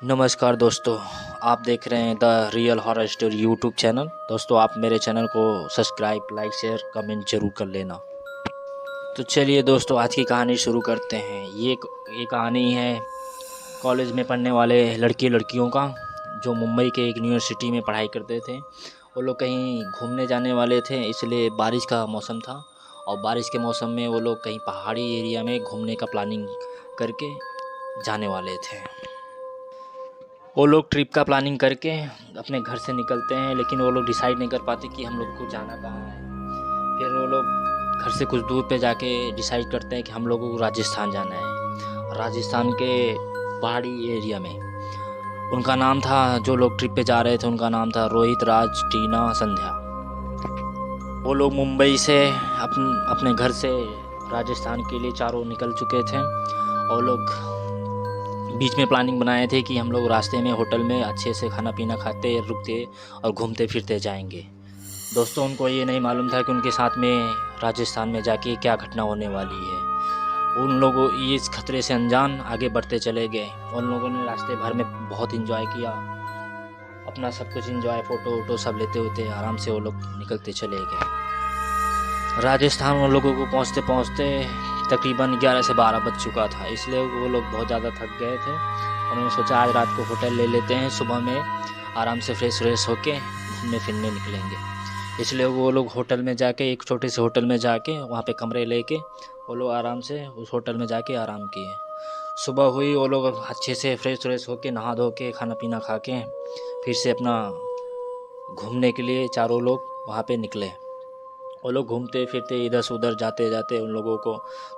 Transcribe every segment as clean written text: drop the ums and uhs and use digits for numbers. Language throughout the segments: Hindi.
नमस्कार दोस्तों, आप देख रहे हैं the real horror story YouTube channel. दोस्तों, आप मेरे चैनल को सब्सक्राइब, लाइक, शेयर, कमेंट जरूर कर लेना। तो चलिए दोस्तों, आज की कहानी शुरू करते हैं। ये कहानी है कॉलेज में पढ़ने वाले लड़के लड़कियों का, जो मुंबई के एक यूनिवर्सिटी में पढ़ाई करते थे। वो लोग कहीं घूमने जाने वाले थे, इसलिए बारिश का मौसम था और बारिश के मौसम में वो लोग कहीं पहाड़ी एरिया में घूमने का प्लानिंग करके जाने वाले थे। वो लोग ट्रिप का प्लानिंग करके अपने घर से निकलते हैं, लेकिन वो लोग डिसाइड नहीं कर पाते कि हम लोग को जाना कहाँ है। फिर वो लोग घर से कुछ दूर पे जाके डिसाइड करते हैं कि हम लोगों को राजस्थान जाना है। राजस्थान के पहाड़ी एरिया में उनका नाम था, जो लोग ट्रिप पे जा रहे थे उनका नाम था रोहित, राज, टीना, संध्या। वो लोग मुंबई से अपने घर से राजस्थान के लिए चारों निकल चुके थे। और लोग बीच में प्लानिंग बनाए थे कि हम लोग रास्ते में होटल में अच्छे से खाना पीना खाते, रुकते और घूमते फिरते जाएंगे। दोस्तों, उनको ये नहीं मालूम था कि उनके साथ में राजस्थान में जाके क्या घटना होने वाली है। उन लोगों इस खतरे से अनजान आगे बढ़ते चले गए। उन लोगों ने रास्ते भर में बहुत इंजॉय किया, अपना सब कुछ इंजॉय, फ़ोटो वोटो सब लेते होते आराम से वो लोग निकलते चले गए। राजस्थान उन लोगों को पहुँचते पहुँचते तकरीबन 11 से 12 बज चुका था, इसलिए वो लोग बहुत ज़्यादा थक गए थे। उन्होंने सोचा आज रात को होटल ले लेते हैं, सुबह में आराम से फ्रेश व्रेश होके घूमने फिरने निकलेंगे। इसलिए वो लोग होटल में जाके, एक छोटे से होटल में जाके वहाँ पे कमरे लेके वो लोग आराम से उस होटल में जाके आराम किए। सुबह हुई, वो लोग अच्छे से फ्रेश व्रेश होके नहा धो के खाना पीना खा के फिर से अपना घूमने के लिए चारों लोग वहाँ पे निकले। वो लोग घूमते फिरते इधर से उधर जाते जाते उन लोगों को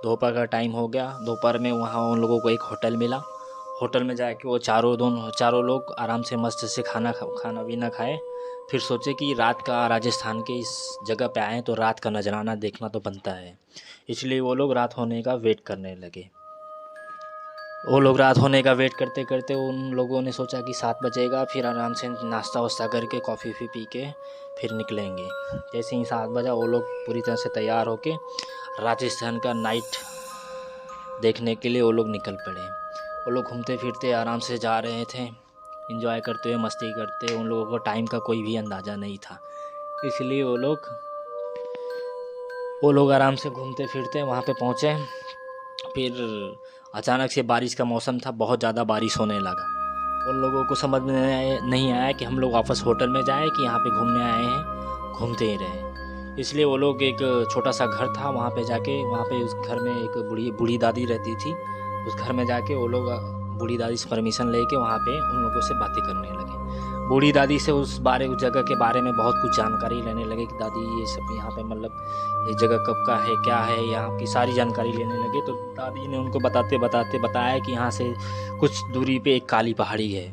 दोपहर का टाइम हो गया। दोपहर में वहाँ उन लोगों को एक होटल मिला। होटल में जाके वो चारों लोग आराम से मस्त से खाना पीना खाए। फिर सोचे कि रात का राजस्थान के इस जगह पे आए तो रात का नजराना देखना तो बनता है, इसलिए वो लोग रात होने का वेट करने लगे। वो लोग रात होने का वेट करते करते उन लोगों ने सोचा कि 7 बजेगा, फिर आराम से नाश्ता वास्ता करके कॉफ़ी पी के फिर निकलेंगे। जैसे ही 7 बजा, वो लोग पूरी तरह से तैयार होके राजस्थान का नाइट देखने के लिए वो लोग निकल पड़े। वो लोग घूमते फिरते आराम से जा रहे थे, इंजॉय करते हुए, मस्ती करते। उन लोगों को टाइम का कोई भी अंदाज़ा नहीं था, इसलिए वो लोग आराम से घूमते फिरते वहाँ पे पहुँचे। फिर अचानक से बारिश का मौसम था, बहुत ज़्यादा बारिश होने लगा। उन लोगों को समझ में नहीं आया कि हम लोग वापस होटल में जाए कि यहाँ पे घूमने आए हैं, घूमते ही रहे। इसलिए वो लोग एक छोटा सा घर था, वहाँ पे जाके, वहाँ पे उस घर में एक बूढ़ी दादी रहती थी। उस घर में जाके वो लोग बूढ़ी दादी से परमिशन लेके वहाँ पे उन लोगों से बातें करने लगे। बूढ़ी दादी से उस जगह के बारे में बहुत कुछ जानकारी लेने लगे कि दादी ये सब यहाँ पे मतलब ये जगह कब का है, क्या है, यहाँ की सारी जानकारी लेने लगे। तो दादी ने उनको बताया कि यहाँ से कुछ दूरी पे एक काली पहाड़ी है,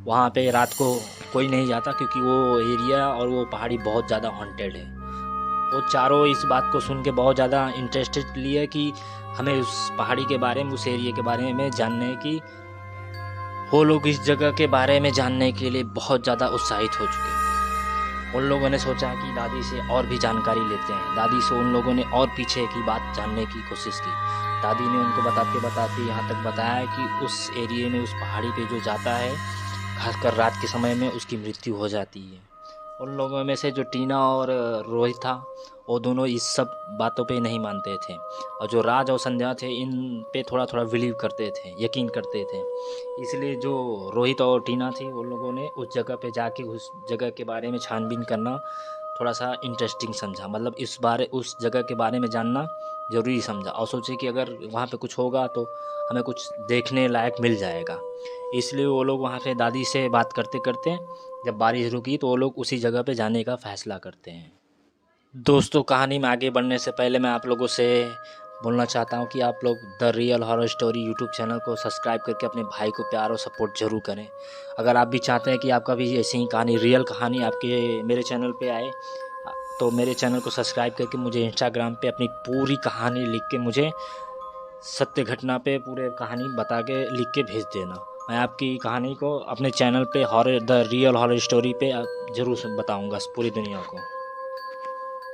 वहाँ पे रात को कोई नहीं जाता क्योंकि वो एरिया और वो पहाड़ी बहुत ज़्यादा हॉन्टेड है। वो चारों इस बात को सुन के बहुत ज़्यादा इंटरेस्टेड लिए कि हमें उस पहाड़ी के बारे में, उस एरिया के बारे में जानने की। वो लोग इस जगह के बारे में जानने के लिए बहुत ज़्यादा उत्साहित हो चुके हैं। उन लोगों ने सोचा कि दादी से और भी जानकारी लेते हैं। दादी से उन लोगों ने और पीछे की बात जानने की कोशिश की। दादी ने उनको बताते यहाँ तक बताया कि उस एरिया में, उस पहाड़ी पे जो जाता है, खासकर रात के समय में उसकी मृत्यु हो जाती है। उन लोगों में से जो टीना और रोहित था, वो दोनों इस सब बातों पे नहीं मानते थे, और जो राज और संध्या थे इन पे थोड़ा थोड़ा बिलीव करते थे, यकीन करते थे। इसलिए जो रोहित और टीना थी, उन लोगों ने उस जगह पे जाके उस जगह के बारे में छानबीन करना थोड़ा सा इंटरेस्टिंग समझा, मतलब उस जगह के बारे में जानना ज़रूरी समझा, और सोचे कि अगर वहाँ पे कुछ होगा तो हमें कुछ देखने लायक मिल जाएगा। इसलिए वो लोग वहाँ पे दादी से बात करते करते, जब बारिश रुकी तो वो लोग उसी जगह पे जाने का फ़ैसला करते हैं। दोस्तों, कहानी में आगे बढ़ने से पहले मैं आप लोगों से बोलना चाहता हूँ कि आप लोग the real horror story YouTube channel को सब्सक्राइब करके अपने भाई को प्यार और सपोर्ट ज़रूर करें। अगर आप भी चाहते हैं कि आपका भी ऐसी ही कहानी, रियल कहानी आपके मेरे चैनल पे आए, तो मेरे चैनल को सब्सक्राइब करके मुझे इंस्टाग्राम पे अपनी पूरी कहानी लिख के, मुझे सत्य घटना पे पूरे कहानी बता के लिख के भेज देना। मैं आपकी कहानी को अपने चैनल पे द रियल हॉरर स्टोरी पे ज़रूर बताऊँगा पूरी दुनिया को।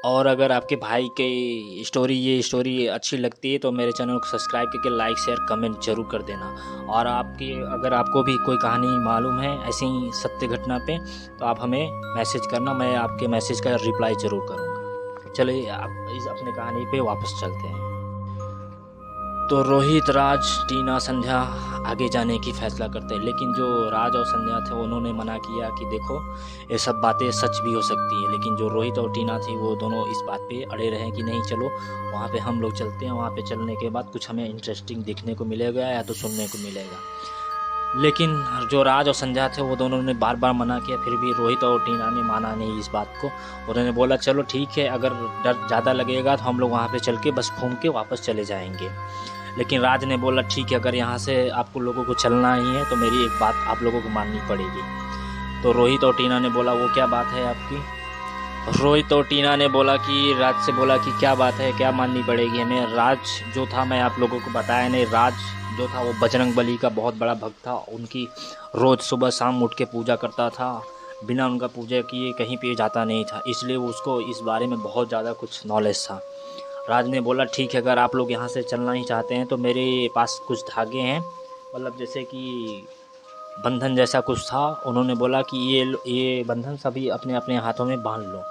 और अगर आपके भाई के ये स्टोरी अच्छी लगती है तो मेरे चैनल को सब्सक्राइब करके लाइक शेयर कमेंट जरूर कर देना। और अगर आपको भी कोई कहानी मालूम है ऐसी सत्य घटना पे तो आप हमें मैसेज करना, मैं आपके मैसेज का रिप्लाई ज़रूर करूँगा। चलिए आप इस अपने कहानी पे वापस चलते हैं। तो रोहित, राज, टीना, संध्या आगे जाने की फैसला करते हैं, लेकिन जो राज और संध्या थे उन्होंने मना किया कि देखो ये सब बातें सच भी हो सकती है। लेकिन जो रोहित और टीना थी वो दोनों इस बात पे अड़े रहे कि नहीं चलो वहाँ पे हम लोग चलते हैं, वहाँ पे चलने के बाद कुछ हमें इंटरेस्टिंग देखने को मिलेगा या तो सुनने को मिलेगा। लेकिन जो राज और संध्या थे वो दोनों ने बार बार मना किया, फिर भी रोहित और टीना ने माना नहीं इस बात को। उन्होंने बोला चलो ठीक है, अगर डर ज़्यादा लगेगा तो हम लोग वहाँ पे चल के बस घूम के वापस चले जाएंगे। लेकिन राज ने बोला ठीक है, अगर यहाँ से आपको लोगों को चलना ही है तो मेरी एक बात आप लोगों को माननी पड़ेगी। तो रोहित और टीना ने बोला वो क्या बात है आपकी? रोहित और टीना ने बोला कि राज से बोला कि क्या बात है, क्या माननी पड़ेगी हमें? राज जो था, मैं आप लोगों को बताया नहीं, राज जो था वो बजरंग बली का बहुत बड़ा भक्त था। उनकी रोज़ सुबह शाम उठ के पूजा करता था, बिना उनका पूजा किए कहीं पे जाता नहीं था, इसलिए उसको इस बारे में बहुत ज़्यादा कुछ नॉलेज था। राज ने बोला ठीक है, अगर आप लोग यहाँ से चलना ही चाहते हैं तो मेरे पास कुछ धागे हैं, मतलब जैसे कि बंधन जैसा कुछ था। उन्होंने बोला कि ये बंधन सभी अपने अपने हाथों में बांध लो।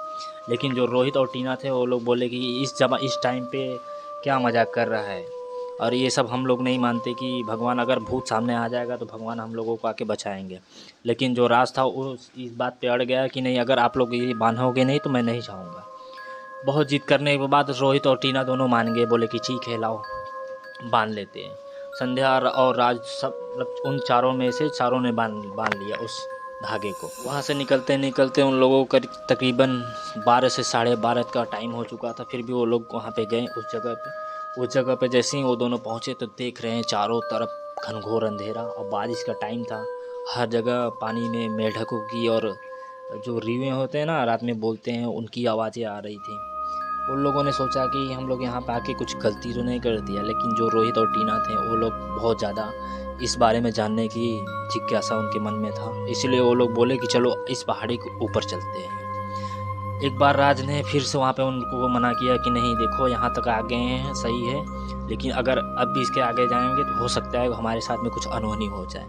लेकिन जो रोहित और टीना थे वो लोग बोले कि इस टाइम पे क्या मजाक कर रहा है, और ये सब हम लोग नहीं मानते कि भगवान, अगर भूत सामने आ जाएगा तो भगवान हम लोगों को आके बचाएंगे। लेकिन जो राज था वो इस बात पे अड़ गया कि नहीं, अगर आप लोग ये बांधोगे नहीं तो मैं नहीं जाऊँगा। बहुत जिद करने के बाद रोहित और टीना दोनों मान गए, बोले कि ठीक है लाओ बांध लेते हैं। संध्या और राज सब उन चारों में से चारों ने बांध लिया उस धागे को। वहाँ से निकलते निकलते उन लोगों का तकरीबन 12 से 12:30 का टाइम हो चुका था। फिर भी वो लोग वहाँ पे गए उस जगह पे जैसे ही वो दोनों पहुँचे तो देख रहे हैं चारों तरफ घनघोर अंधेरा और बारिश का टाइम था। हर जगह पानी में मेढकों की और जो रीवें होते हैं ना रात में बोलते हैं, उनकी आवाज़ें आ रही थी। उन लोगों ने सोचा कि हम लोग यहाँ पे आके कुछ गलती तो नहीं कर दिया। लेकिन जो रोहित और टीना थे वो लोग बहुत ज़्यादा इस बारे में जानने की जिज्ञासा उनके मन में था, इसलिए वो लोग बोले कि चलो इस पहाड़ी के ऊपर चलते हैं। एक बार राज ने फिर से वहाँ पे उनको मना किया कि नहीं देखो यहाँ तक आ गए हैं सही है, लेकिन अगर अब भी इसके आगे जाएंगे तो हो सकता है हमारे साथ में कुछ अनहोनी हो जाए।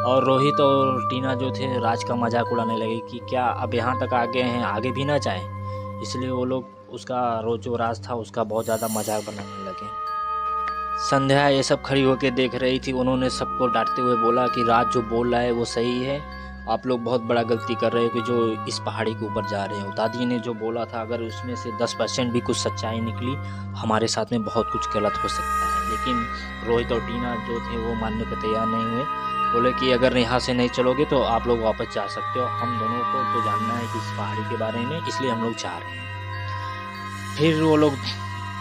और रोहित और टीना जो थे राज का मजाक उड़ाने लगे कि क्या अब यहाँ तक आ गए हैं, आगे भी ना जाएं। इसलिए वो लोग उसका जो राज था उसका बहुत ज़्यादा मजाक बनाने लगे। संध्या ये सब खड़ी होकर देख रही थी। उन्होंने सबको डांटते हुए बोला कि राज जो बोल रहा है वो सही है, आप लोग बहुत बड़ा गलती कर रहे हो कि जो इस पहाड़ी के ऊपर जा रहे हो। दादी ने जो बोला था अगर उसमें से 10% भी कुछ सच्चाई निकली हमारे साथ में बहुत कुछ गलत हो सकता है। लेकिन रोहित और टीना जो थे वो मानने को तैयार नहीं हुए, बोले कि अगर यहाँ से नहीं चलोगे तो आप लोग वापस जा सकते हो, हम दोनों को तो जानना है कि इस पहाड़ी के बारे में, इसलिए हम लोग जा रहे हैं। फिर वो लोग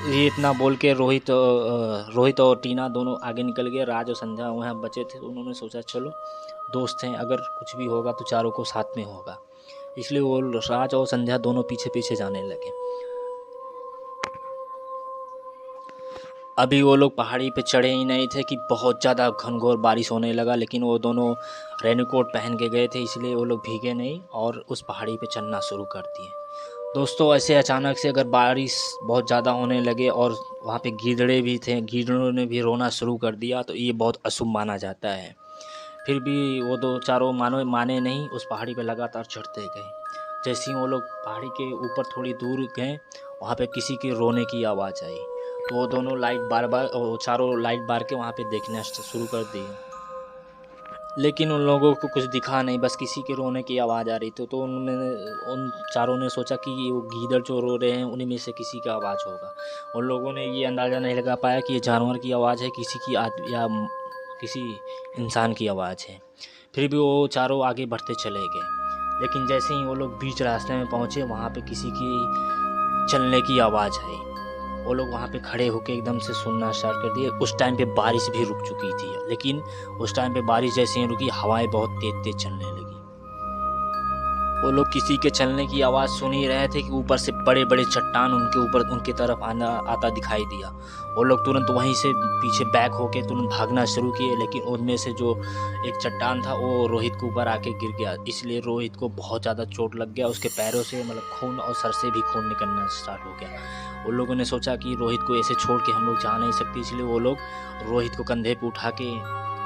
ये इतना बोल के रोहित और टीना दोनों आगे निकल गए। राज और संध्या वहाँ बचे थे, तो उन्होंने सोचा चलो दोस्त हैं, अगर कुछ भी होगा तो चारों को साथ में होगा, इसलिए वो राज और संध्या दोनों पीछे पीछे जाने लगे। अभी वो लोग पहाड़ी पे चढ़े ही नहीं थे कि बहुत ज़्यादा घनघोर बारिश होने लगा। लेकिन वो दोनों रेनकोट पहन के गए थे, इसलिए वो लोग भीगे नहीं और उस पहाड़ी पे चढ़ना शुरू कर दिए। दोस्तों ऐसे अचानक से अगर बारिश बहुत ज़्यादा होने लगे और वहाँ पे गीदड़े भी थे, गीदड़ों ने भी रोना शुरू कर दिया तो ये बहुत अशुभ माना जाता है। फिर भी वो दो चारों माने नहीं, उस पहाड़ी पे लगातार चढ़ते गए। जैसे ही वो लोग पहाड़ी के ऊपर थोड़ी दूर गए वहाँ पे किसी के रोने की आवाज़ आई, तो वो दोनों चारों लाइट बार के वहाँ पे देखना शुरू कर दिए। लेकिन उन लोगों को कुछ दिखा नहीं, बस किसी के रोने की आवाज़ आ रही थी। तो उन चारों ने सोचा कि ये वो गीदड़ जो रो रहे हैं उन्हीं में से किसी का आवाज़ होगा। उन लोगों ने ये अंदाज़ा नहीं लगा पाया कि ये जानवर की आवाज़ है, या किसी इंसान की आवाज़ है। फिर भी वो चारों आगे बढ़ते चले गए। लेकिन जैसे ही वो लोग बीच रास्ते में पहुँचे वहाँ पे किसी की चलने की आवाज़ आई। वो लोग वहाँ पे खड़े होकर एकदम से सुनना स्टार्ट कर दिए। उस टाइम पे बारिश भी रुक चुकी थी, लेकिन उस टाइम पे बारिश जैसे ही रुकी हवाएं बहुत तेज तेज चलने लगी। वो लोग किसी के चलने की आवाज़ सुन ही रहे थे कि ऊपर से बड़े बड़े चट्टान उनके तरफ आता दिखाई दिया। वो लोग तुरंत वहीं से पीछे बैक होके तुरंत भागना शुरू किए, लेकिन उनमें से जो एक चट्टान था वो रोहित के ऊपर आके गिर गया। इसलिए रोहित को बहुत ज़्यादा चोट लग गया, उसके पैरों से मतलब खून और सर से भी खून निकलना स्टार्ट हो गया। उन लोगों ने सोचा कि रोहित को ऐसे छोड़ के हम लोग जा नहीं सकते, इसलिए वो लोग रोहित को कंधे पे उठा के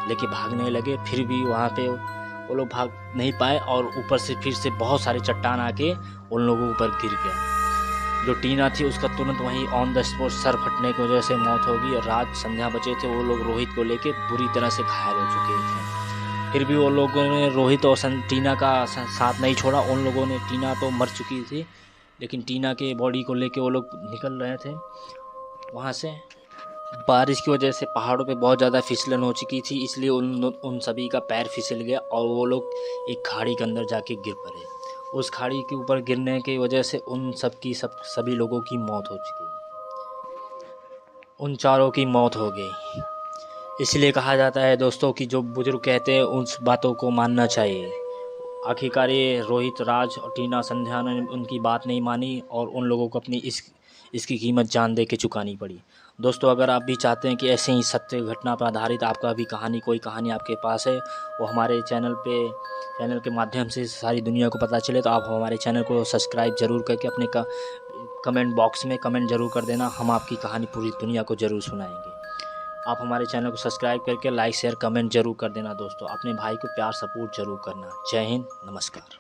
लेके भागने लगे। फिर भी वहाँ पे वो लोग भाग नहीं पाए और ऊपर से फिर से बहुत सारे चट्टान आके उन लोगों के ऊपर गिर गया। जो टीना थी उसका तुरंत वहीं ऑन द स्पॉट सर फटने की वजह से मौत होगी। और रात संध्या बचे थे, वो लोग रोहित को लेके बुरी तरह से घायल हो चुके थे। फिर भी वो लोगों ने रोहित और टीना का साथ नहीं छोड़ा। उन लोगों ने, टीना तो मर चुकी थी, लेकिन टीना के बॉडी को लेके वो लोग निकल रहे थे वहाँ से। बारिश की वजह से पहाड़ों पे बहुत ज़्यादा फिसलन हो चुकी थी, इसलिए उन सभी का पैर फिसल गया और वो लोग एक खाड़ी के अंदर जाके गिर पड़े। उस खाड़ी के ऊपर गिरने की वजह से उन सभी लोगों की मौत हो चुकी, उन चारों की मौत हो गई। इसलिए कहा जाता है दोस्तों कि जो बुजुर्ग कहते हैं उन बातों को मानना चाहिए। आखिरकार ये रोहित, राज और टीना, संध्या ने उनकी बात नहीं मानी और उन लोगों को अपनी इसकी कीमत जान दे के चुकानी पड़ी। दोस्तों, अगर आप भी चाहते हैं कि ऐसे ही सत्य घटना पर आधारित आपका भी कोई कहानी आपके पास है, वो हमारे चैनल के माध्यम से सारी दुनिया को पता चले, तो आप हमारे चैनल को सब्सक्राइब ज़रूर करके अपने कमेंट बॉक्स में कमेंट ज़रूर कर देना। हम आपकी कहानी पूरी दुनिया को ज़रूर सुनाएंगे। आप हमारे चैनल को सब्सक्राइब करके लाइक शेयर कमेंट ज़रूर कर देना। दोस्तों, अपने भाई को प्यार सपोर्ट ज़रूर करना। जय हिंद, नमस्कार।